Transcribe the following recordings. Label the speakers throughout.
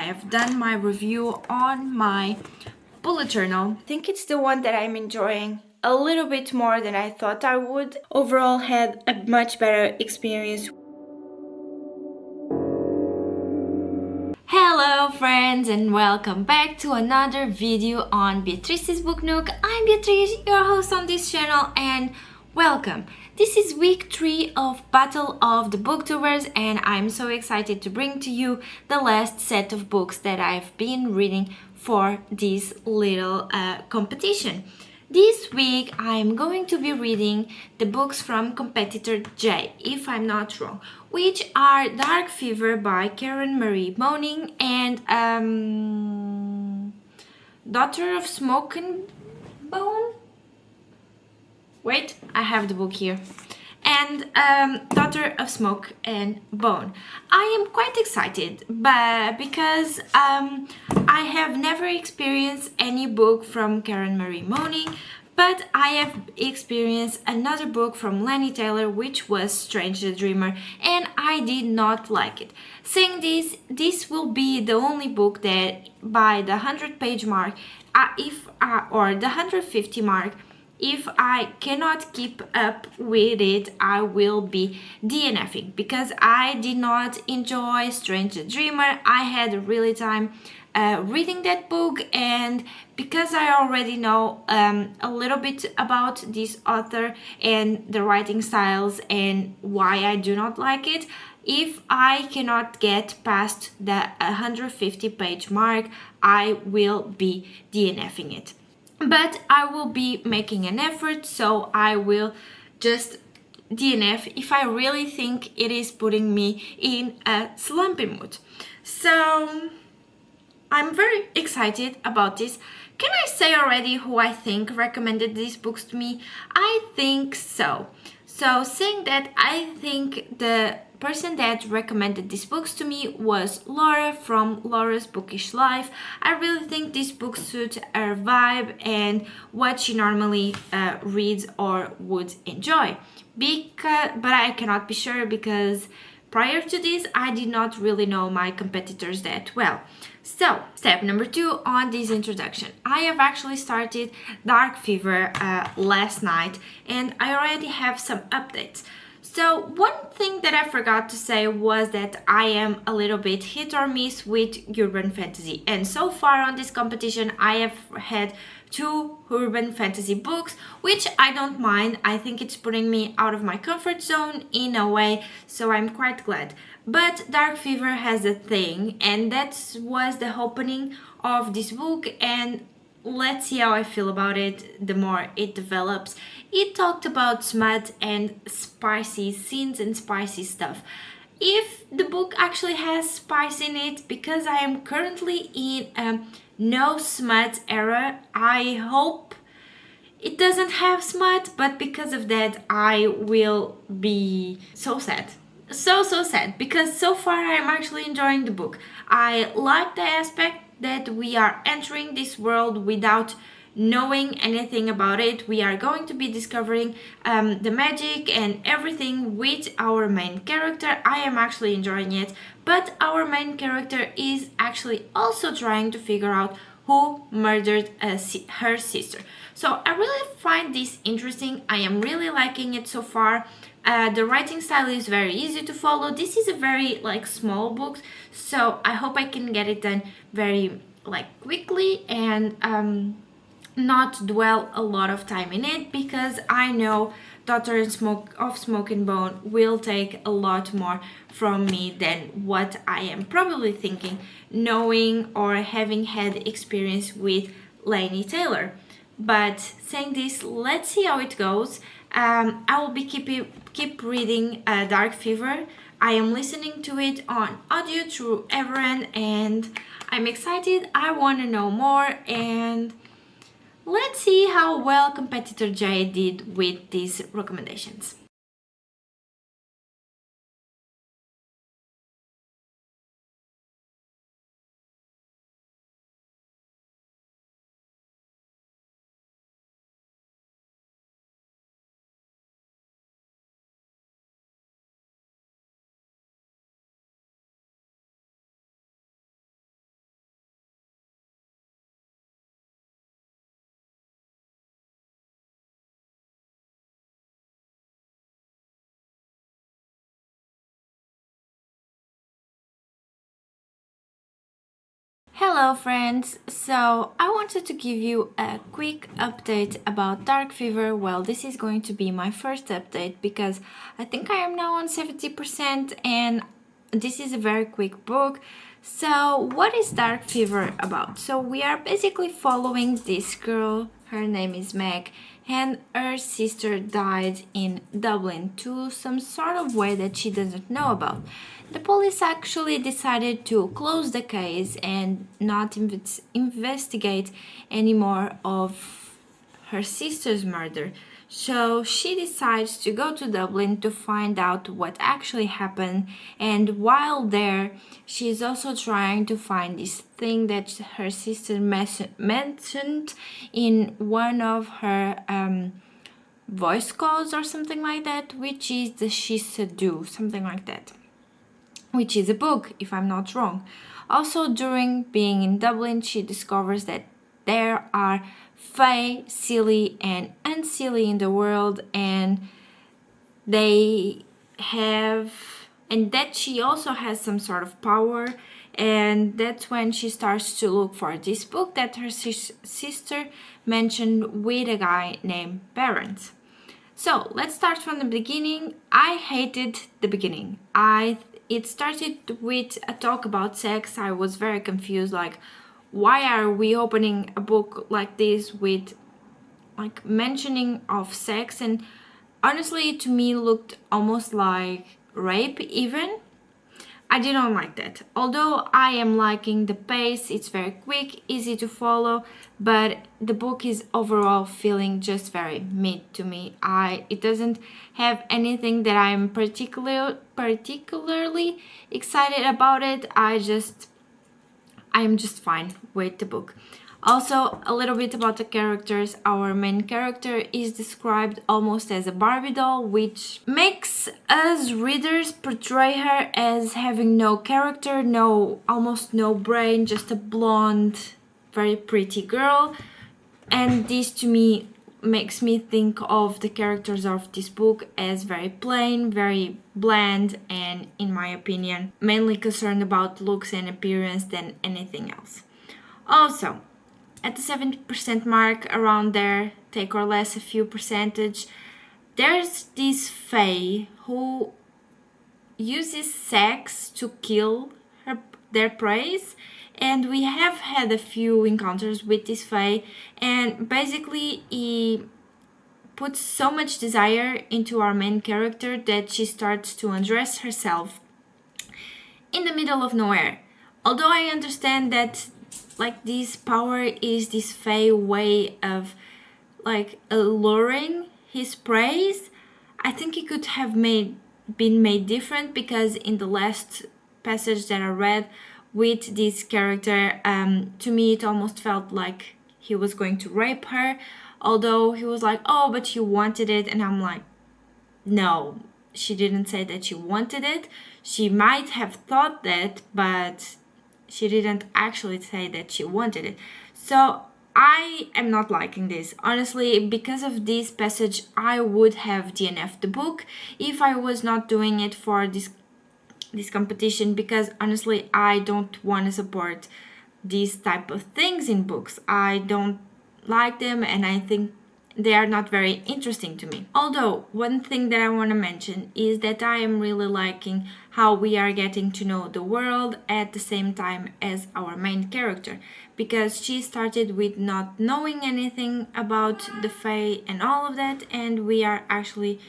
Speaker 1: have done my review on my bullet journal. I think it's the one that I'm enjoying a little bit more than I thought I would. Overall, had a much better experience. Hello friends and welcome back to another video on Beatriz's Book Nook. I'm Beatriz, your host on this channel, and welcome. This is week 3 of Battle of the Booktubers, and I'm so excited to bring to you the last set of books that I've been reading for this little competition. This week I'm going to be reading the books from competitor J, if I'm not wrong, which are Dark Fever by Karen Marie Moaning and Daughter of Smoke and Bone? Wait, I have the book here. And Daughter of Smoke and Bone. I am quite excited because I have never experienced any book from Karen Marie Moaning, but I have experienced another book from Lani Taylor, which was Strange the Dreamer, and I did not like it. Saying this will be the only book that by the 100-page mark, or the 150 mark, if I cannot keep up with it, I will be DNFing because I did not enjoy Strange the Dreamer. I had a really time reading that book, and because I already know a little bit about this author and the writing styles and why I do not like it, if I cannot get past the 150-page mark, I will be DNFing it. But I will be making an effort, so I will just DNF if I really think it is putting me in a slumpy mood. So I'm very excited about this. Can I say already who I think recommended these books to me? I think so. So saying that, I think the person that recommended these books to me was Laura from Laura's Bookish Life. I really think these books suit her vibe and what she normally reads or would enjoy. But I cannot be sure because prior to this I did not really know my competitors that well. So, step number 2 on this introduction. I have actually started Dark Fever last night, and I already have some updates. So one thing that I forgot to say was that I am a little bit hit or miss with urban fantasy, and so far on this competition I have had 2 urban fantasy books, which I don't mind. I think it's putting me out of my comfort zone in a way, so I'm quite glad. But Dark Fever has a thing, and that was the opening of this book, and let's see how I feel about it the more it develops. It talked about smut and spicy scenes and spicy stuff. If the book actually has spice in it, because I am currently in a no smut era, I hope it doesn't have smut, but because of that I will be so sad. So sad, because so far I'm actually enjoying the book. I like the aspect that we are entering this world without knowing anything about it. We are going to be discovering the magic and everything with our main character. I am actually enjoying it, but our main character is actually also trying to figure out who murdered her sister. So I really find this interesting. I am really liking it so far. The writing style is very easy to follow. This is a very small book, so I hope I can get it done very quickly and not dwell a lot of time in it, because I know Daughter of Smoke and Bone will take a lot more from me than what I am probably thinking, knowing or having had experience with Lani Taylor. But saying this, let's see how it goes. I will be keep reading Dark Fever. I am listening to it on audio through Everend, and I'm excited. I want to know more, and let's see how well competitor Jay did with these recommendations. Hello friends! So I wanted to give you a quick update about Dark Fever. Well, this is going to be my first update because I think I am now on 70% and this is a very quick book. So what is Dark Fever about? So we are basically following this girl, her name is Meg, and her sister died in Dublin to some sort of way that she doesn't know about. The police actually decided to close the case and not investigate any more of her sister's murder. So she decides to go to Dublin to find out what actually happened, and while there, she is also trying to find this thing that her sister mentioned in one of her voice calls or something like that, which is the She Said Do, something like that, which is a book, if I'm not wrong. Also, during being in Dublin, she discovers that there are fae, silly and unsilly in the world, and that she also has some sort of power, and that's when she starts to look for this book that her sister mentioned with a guy named Barents. So let's start from the beginning. I hated the beginning. It started with a talk about sex. I was very confused, like, why are we opening a book like this with like mentioning of sex? And honestly, to me looked almost like rape even. I didn't like that. Although I am liking the pace, it's very quick, easy to follow, but the book is overall feeling just very mid to me. It doesn't have anything that I'm particularly excited about it. I'm just fine with the book. Also, a little bit about the characters. Our main character is described almost as a Barbie doll, which makes us readers portray her as having no character, almost no brain, just a blonde, very pretty girl. And this to me makes me think of the characters of this book as very plain, very bland, and in my opinion, mainly concerned about looks and appearance than anything else. Also, at the 70% mark, around there, take or less a few percentage, there's this fae who uses sex to kill their prey, and we have had a few encounters with this fae, and basically he puts so much desire into our main character that she starts to undress herself in the middle of nowhere. Although I understand that like this power is this fae way of like alluring his prey, I think it could have been made different, because in the last passage that I read with this character, to me it almost felt like he was going to rape her, although he was like, oh, but you wanted it, and I'm like, no, she didn't say that she wanted it. She might have thought that, but she didn't actually say that she wanted it. So I am not liking this. Honestly, because of this passage, I would have DNF'd the book if I was not doing it for this competition, because honestly, I don't want to support these type of things in books. I don't like them, and I think they are not very interesting to me. Although, one thing that I want to mention is that I am really liking how we are getting to know the world at the same time as our main character, because she started with not knowing anything about the fae and all of that, and we are actually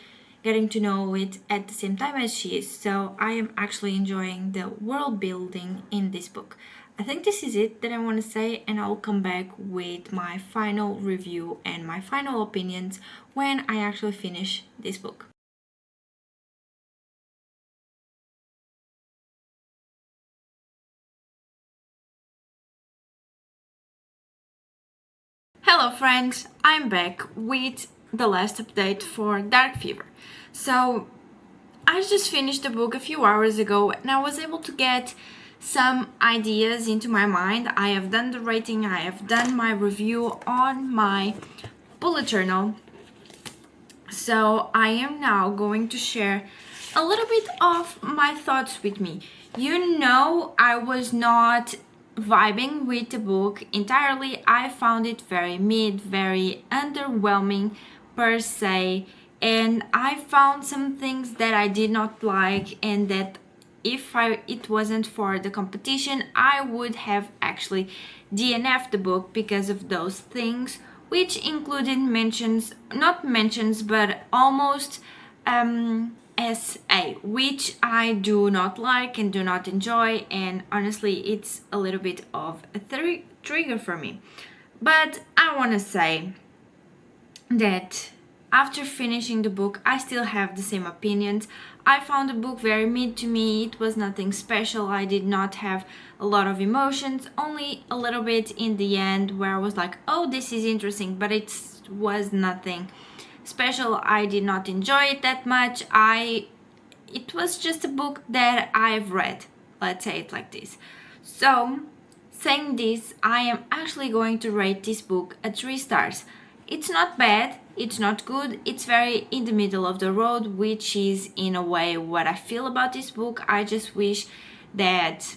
Speaker 1: getting to know it at the same time as she is. So I am actually enjoying the world building in this book. I think this is it that I want to say, and I'll come back with my final review and my final opinions when I actually finish this book. Hello friends, I'm back with the last update for Dark Fever. So I just finished the book a few hours ago, and I was able to get some ideas into my mind. I have done the rating, I have done my review on my bullet journal. So I am now going to share a little bit of my thoughts with me. You know, I was not vibing with the book entirely. I found it very mid, very underwhelming per se, and I found some things that I did not like, and that if it wasn't for the competition, I would have actually DNF'd the book because of those things, which included mentions, not mentions, but almost SA, which I do not like and do not enjoy, and honestly it's a little bit of a trigger for me. But I want to say that after finishing the book, I still have the same opinions. I found the book very mid to me. It was nothing special. I did not have a lot of emotions, only a little bit in the end where I was like, oh, this is interesting, but it was nothing special. I did not enjoy it that much. It was just a book that I've read, let's say it like this. So, saying this, I am actually going to rate this book a 3 stars. It's not bad, it's not good, it's very in the middle of the road, which is in a way what I feel about this book. I just wish that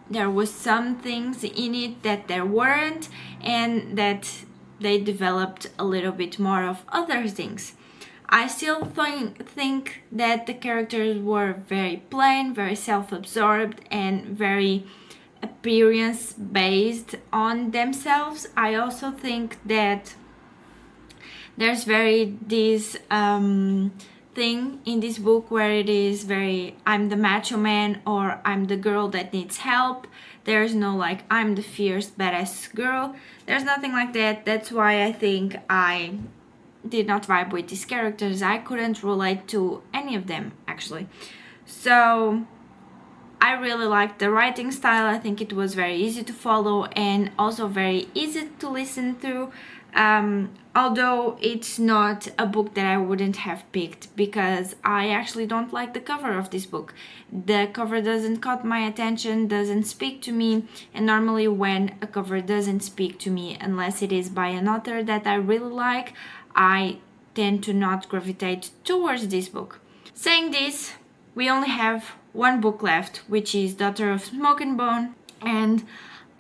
Speaker 1: there was some things in it that there weren't, and that they developed a little bit more of other things. I still think that the characters were very plain, very self-absorbed, and very appearance based on themselves. I also think that there's very this thing in this book where it is very, I'm the macho man, or I'm the girl that needs help. There's no like, I'm the fierce badass girl. There's nothing like that. That's why I think I did not vibe with these characters. I couldn't relate to any of them actually. So I really liked the writing style. I think it was very easy to follow and also very easy to listen through. Although it's not a book that I wouldn't have picked, because I actually don't like the cover of this book. The cover doesn't caught my attention, doesn't speak to me, and normally when a cover doesn't speak to me, unless it is by an author that I really like, I tend to not gravitate towards this book. Saying this, we only have one book left, which is Daughter of Smoke and Bone, and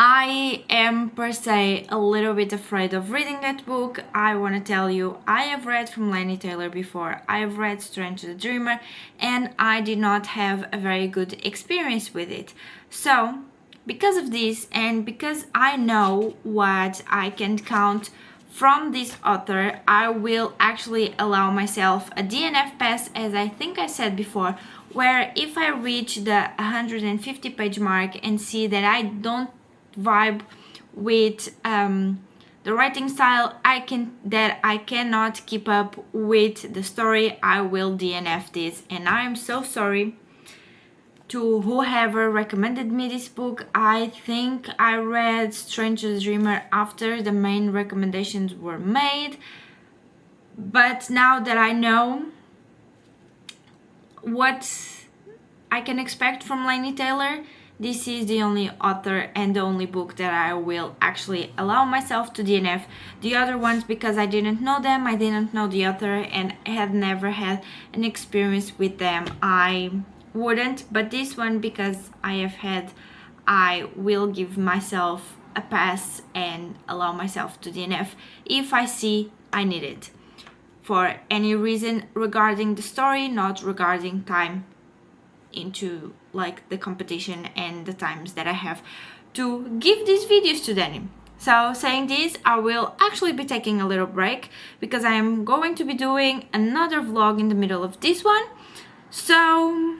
Speaker 1: I am per se a little bit afraid of reading that book. I want to tell you, I have read from Laini Taylor before. I have read Strange the Dreamer, and I did not have a very good experience with it. So, because of this, and because I know what I can count from this author, I will actually allow myself a DNF pass, as I think I said before, where if I reach the 150 page mark and see that I don't vibe with the writing style, I cannot keep up with the story, I will DNF this. And I am so sorry to whoever recommended me this book. I think I read Strange the Dreamer after the main recommendations were made, but now that I know what I can expect from Laini Taylor, this is the only author and the only book that I will actually allow myself to DNF. The other ones, because I didn't know them, I didn't know the author, and had never had an experience with them, I wouldn't. But this one, because I have had, I will give myself a pass and allow myself to DNF if I see I need it. For any reason regarding the story, not regarding time into like the competition and the times that I have to give these videos to Danni. So saying this, I will actually be taking a little break because I am going to be doing another vlog in the middle of this one. So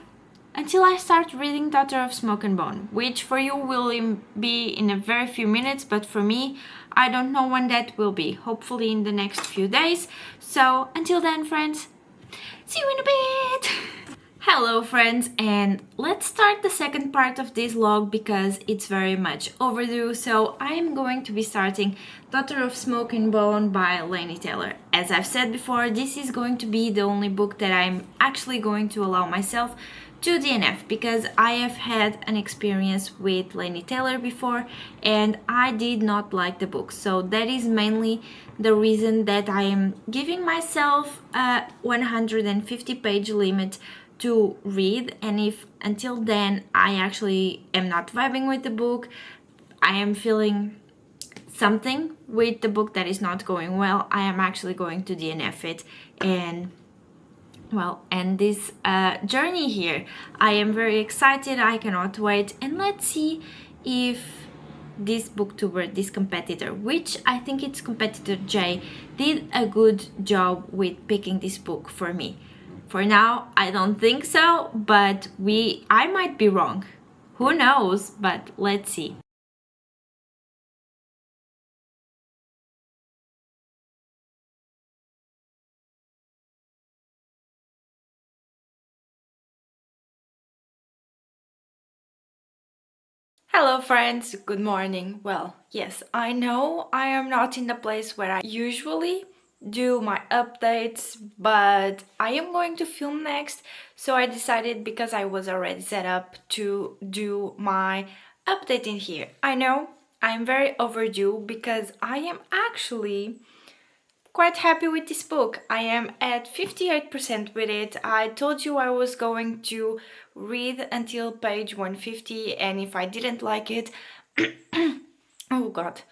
Speaker 1: until I start reading Daughter of Smoke and Bone, which for you will be in a very few minutes, but for me, I don't know when that will be. Hopefully in the next few days. So until then, friends, see you in a bit. Hello friends, and let's start the second part of this vlog because it's very much overdue. So I'm going to be starting Daughter of Smoke and Bone by Laini Taylor. As I've said before, this is going to be the only book that I'm actually going to allow myself to DNF, because I have had an experience with Laini Taylor before and I did not like the book. So that is mainly the reason that I am giving myself a 150 page limit to read, and if until then I actually am not vibing with the book, I am feeling something with the book that is not going well, I am actually going to DNF it and well, and this journey here. I am very excited, I cannot wait, and let's see if this booktuber, this competitor, which I think it's competitor J, did a good job with picking this book for me. For now, I don't think so, but I might be wrong. Who knows, but let's see. Hello friends, good morning. Well, yes, I know I am not in the place where I usually do my updates, but I am going to film next, so I decided, because I was already set up, to do my update in here. I know I'm very overdue because I am actually quite happy with this book. I am at 58% with it. I told you I was going to read until page 150, and if I didn't like it, oh god,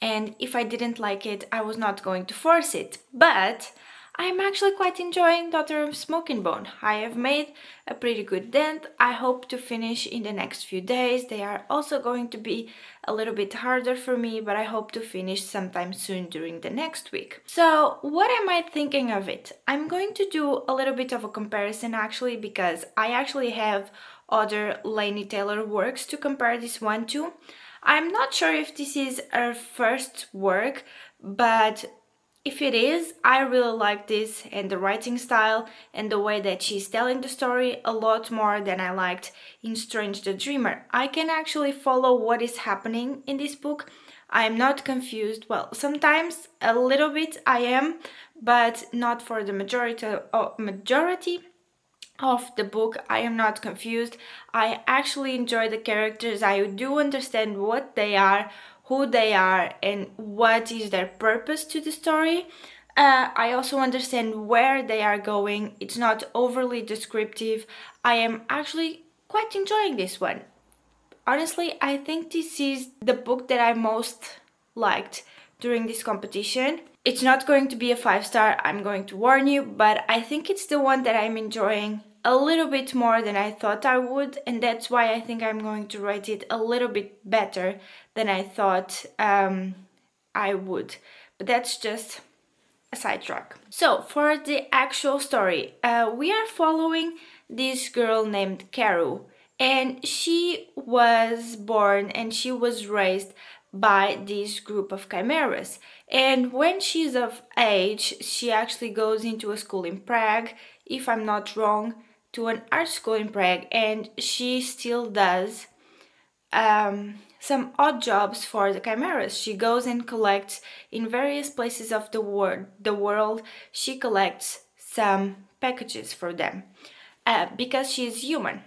Speaker 1: and if I didn't like it, I was not going to force it. But I'm actually quite enjoying Daughter of Smoke and Bone. I have made a pretty good dent. I hope to finish in the next few days. They are also going to be a little bit harder for me, but I hope to finish sometime soon during the next week. So what am I thinking of it? I'm going to do a little bit of a comparison actually, because I actually have other Laini Taylor works to compare this one to. I'm not sure if this is her first work, but if it is, I really like this and the writing style and the way that she's telling the story a lot more than I liked in Strange the Dreamer. I can actually follow what is happening in this book. I am not confused. Well, sometimes a little bit I am, but not for the majority of the book. I am not confused. I actually enjoy the characters. I do understand what they are, who they are, and what is their purpose to the story. I also understand where they are going. It's not overly descriptive. I am actually quite enjoying this one. Honestly, I think this is the book that I most liked during this competition. It's not going to be a 5-star, I'm going to warn you, but I think it's the one that I'm enjoying a little bit more than I thought I would, and that's why I think I'm going to rate it a little bit better than I thought I would. But that's just a sidetrack. So for the actual story, we are following this girl named Caru, and she was born and she was raised by this group of chimeras. And when she's of age, she actually goes into a school in Prague, if I'm not wrong, to an art school in Prague, and she still does some odd jobs for the chimeras. She goes and collects in various places of the world. She collects some packages for them because she is human.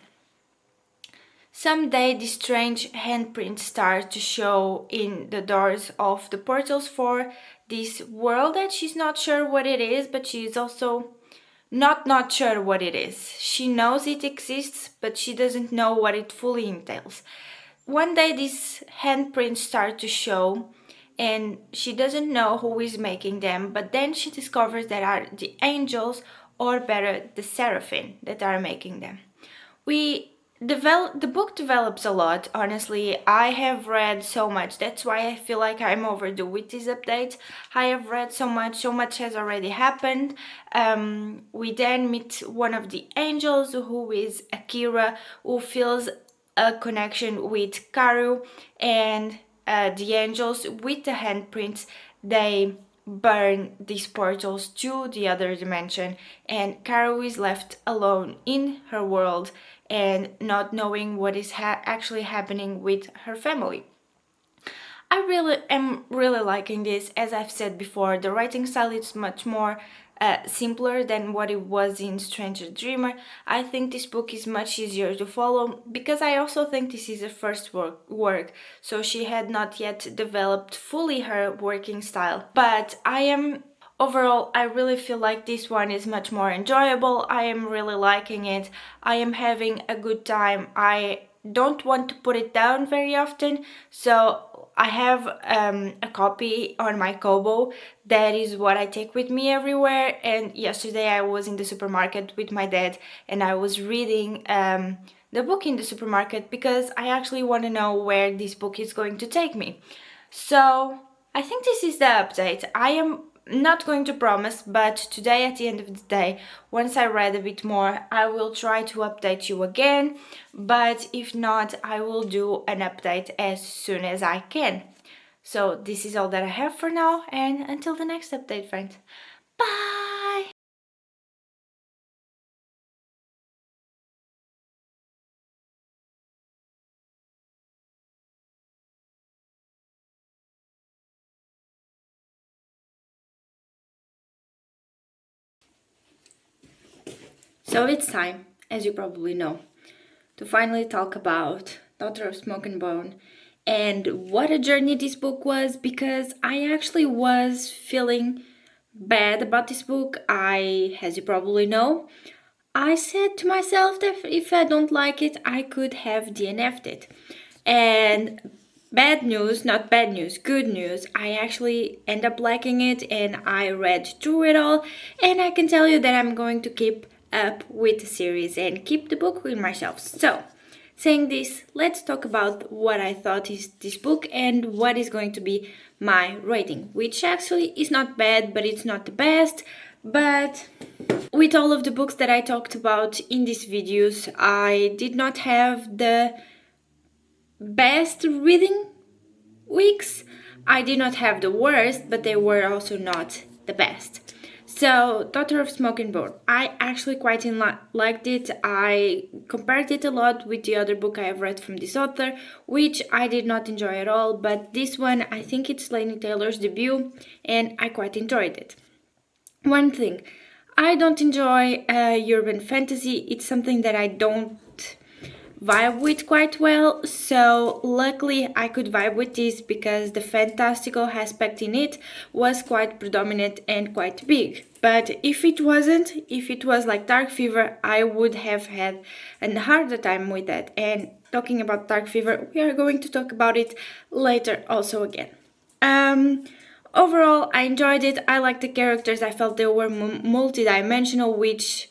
Speaker 1: Someday these strange handprints start to show in the doors of the portals for this world that she's not sure what it is, but she is also not sure what it is. She knows it exists, but she doesn't know what it fully entails. One day these handprints start to show and she doesn't know who is making them, but then she discovers that are the angels, or better, the seraphim, that are making them. The book develops a lot, honestly. I have read so much. That's why I feel like I'm overdue with this update. I have read so much has already happened. We then meet one of the angels, who is Akira, who feels a connection with Karu, and the angels with the handprints, they burn these portals to the other dimension, and Karu is left alone in her world and not knowing what is actually happening with her family. I really am liking this. As I've said before, the writing style is much more simpler than what it was in Stranger Dreamer. I think this book is much easier to follow because I also think this is her first work, so she had not yet developed fully her working style. But overall, I really feel like this one is much more enjoyable. I am really liking it. I am having a good time. I don't want to put it down very often, so I have a copy on my Kobo. That is what I take with me everywhere. And yesterday I was in the supermarket with my dad and I was reading the book in the supermarket because I actually want to know where this book is going to take me. So I think this is the update. I am not going to promise, but today at the end of the day, once I read a bit more, I will try to update you again. But if not, I will do an update as soon as I can. So this is all that I have for now, and until the next update, friends. Bye! So it's time, as you probably know, to finally talk about Daughter of Smoke and Bone. And what a journey this book was, because I actually was feeling bad about this book. As you probably know, I said to myself that if I don't like it, I could have DNF'd it. And bad news, not bad news, good news, I actually end up liking it and I read through it all. And I can tell you that I'm going to keep up with the series and keep the book with myself. So, saying this, let's talk about what I thought is this book and what is going to be my rating, which actually is not bad, but it's not the best. But with all of the books that I talked about in these videos, I did not have the best reading weeks. I did not have the worst, but they were also not the best. So, Daughter of Smoke and Bone, I actually quite liked it. I compared it a lot with the other book I have read from this author, which I did not enjoy at all, but this one, I think it's Laini Taylor's debut, and I quite enjoyed it. One thing, I don't enjoy urban fantasy. It's something that I don't vibe with quite well, so luckily I could vibe with this because the fantastical aspect in it was quite predominant and quite big. But if it wasn't, if it was like Dark Fever, I would have had a harder time with that. And talking about Dark Fever, we are going to talk about it later also again. Overall, I enjoyed it. I liked the characters. I felt they were multi-dimensional, which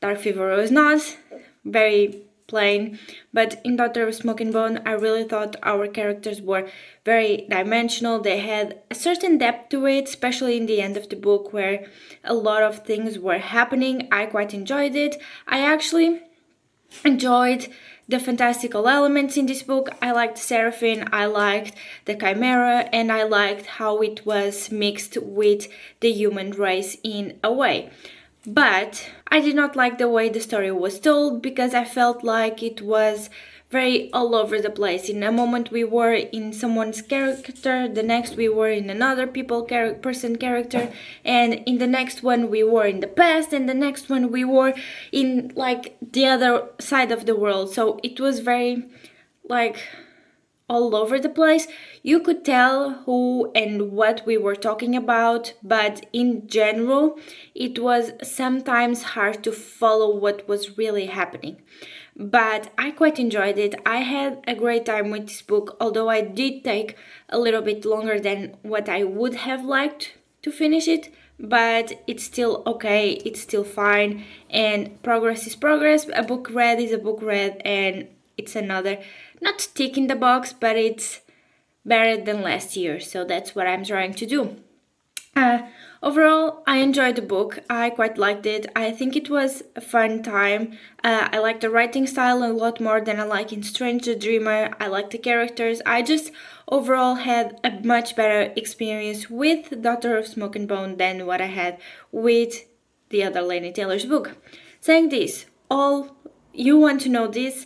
Speaker 1: Dark Fever was not. Very plain, but in Daughter of Smoke and Bone, I really thought our characters were very dimensional. They had a certain depth to it, especially in the end of the book where a lot of things were happening. I quite enjoyed it. I actually enjoyed the fantastical elements in this book. I liked Seraphine, I liked the Chimera, and I liked how it was mixed with the human race in a way. But I did not like the way the story was told because I felt like it was very all over the place. In a moment we were in someone's character, the next we were in another person character, and in the next one we were in the past, and the next one we were in like the other side of the world. So it was very like all over the place. You could tell who and what we were talking about, but in general, it was sometimes hard to follow what was really happening. But I quite enjoyed it. I had a great time with this book, although I did take a little bit longer than what I would have liked to finish it, but it's still okay, it's still fine, and progress is progress. A book read is a book read, and it's another, not tick in the box, but it's better than last year, so that's what I'm trying to do. Overall, I enjoyed the book. I quite liked it. I think it was a fun time. I like the writing style a lot more than I like in Strange the Dreamer. I like the characters. I just overall had a much better experience with Daughter of Smoke and Bone than what I had with the other Laini Taylor's book. Saying this, all you want to know this,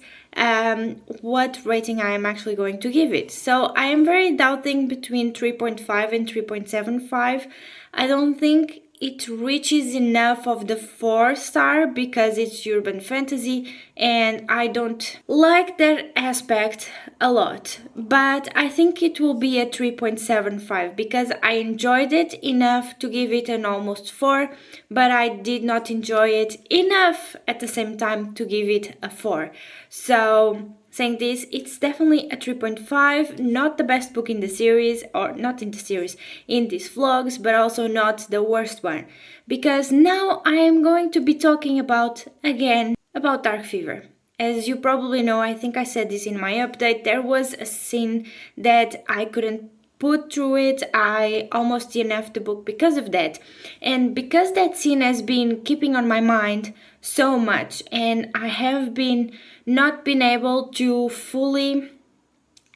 Speaker 1: what rating I am actually going to give it. So I am very doubting between 3.5 and 3.75. I don't think it reaches enough of the 4-star because it's urban fantasy and I don't like that aspect a lot. But I think it will be a 3.75 because I enjoyed it enough to give it an almost 4, but I did not enjoy it enough at the same time to give it a 4. So saying this. It's definitely a 3.5, not the best book in the series, or not in the series, in these vlogs, but also not the worst one. Because now I am going to be talking about, again, about Dark Fever. As you probably know, I think I said this in my update, there was a scene that I couldn't put through it. I almost DNF'd the book because of that. And because that scene has been keeping on my mind so much, and I have not been able to fully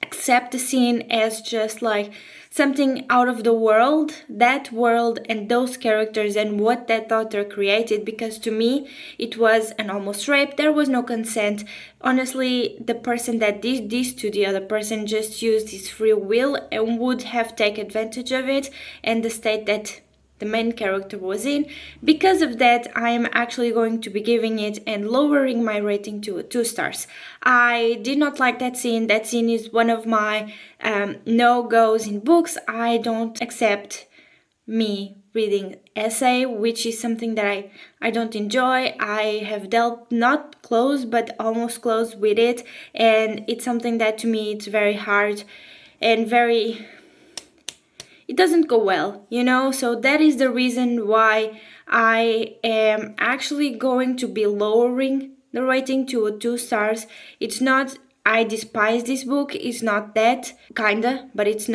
Speaker 1: accept the scene as just like something out of the world, that world and those characters and what that author created, because to me it was an almost rape. There was no consent. Honestly, the person that did this to the other person just used his free will and would have taken advantage of it and the state that the main character was in. Because of that, I am actually going to be giving it and lowering my rating to 2 stars. I did not like that scene. That scene is one of my no-goes in books. I don't accept me reading essay, which is something that I don't enjoy. I have dealt not close but almost close with it, and it's something that to me it's very hard and very... it doesn't go well, you know? So that is the reason why I am actually going to be lowering the rating to 2 stars. It's not I despise this book, it's not that, kinda, but it's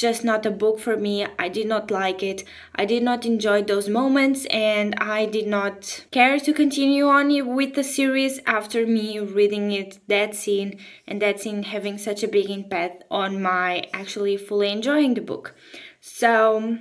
Speaker 1: just not a book for me. I did not like it, I did not enjoy those moments, and I did not care to continue on with the series after me reading it, that scene, and that scene having such a big impact on my actually fully enjoying the book. So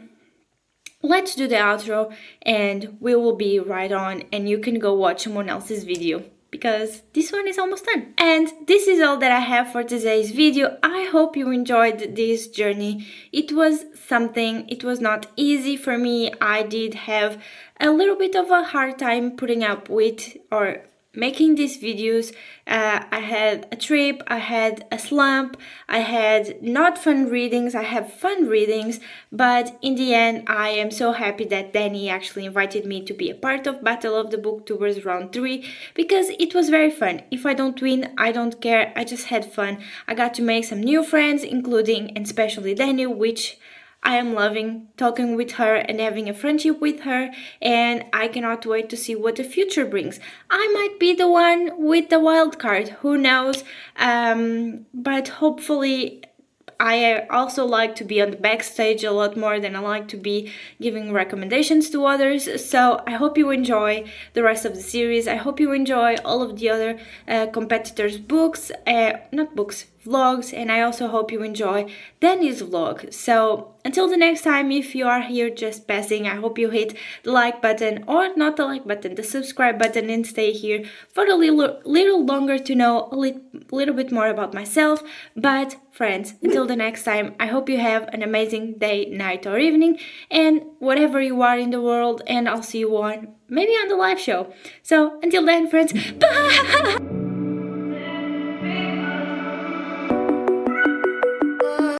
Speaker 1: let's do the outro and we will be right on, and you can go watch someone else's video because this one is almost done. And this is all that I have for today's video. I hope you enjoyed this journey. It was something, it was not easy for me. I did have a little bit of a hard time putting up with or making these videos. I had a trip, I had a slump, I had not fun readings, I have fun readings, but in the end I am so happy that Danni actually invited me to be a part of Battle of the Booktubers Round 3, because it was very fun. If I don't win, I don't care, I just had fun. I got to make some new friends, including and especially Danni, which I am loving talking with her and having a friendship with her, and I cannot wait to see what the future brings. I might be the one with the wild card, who knows, but hopefully. I also like to be on the backstage a lot more than I like to be giving recommendations to others. So I hope you enjoy the rest of the series. I hope you enjoy all of the other competitors' books, vlogs, and I also hope you enjoy Danni's vlog. So until the next time, if you are here just passing, I hope you hit the like button, or not the like button, the subscribe button, and stay here for a little longer to know a little bit more about myself. But friends, until the next time, I hope you have an amazing day, night or evening, and whatever you are in the world, and I'll see you maybe on the live show. So until then, friends, bye!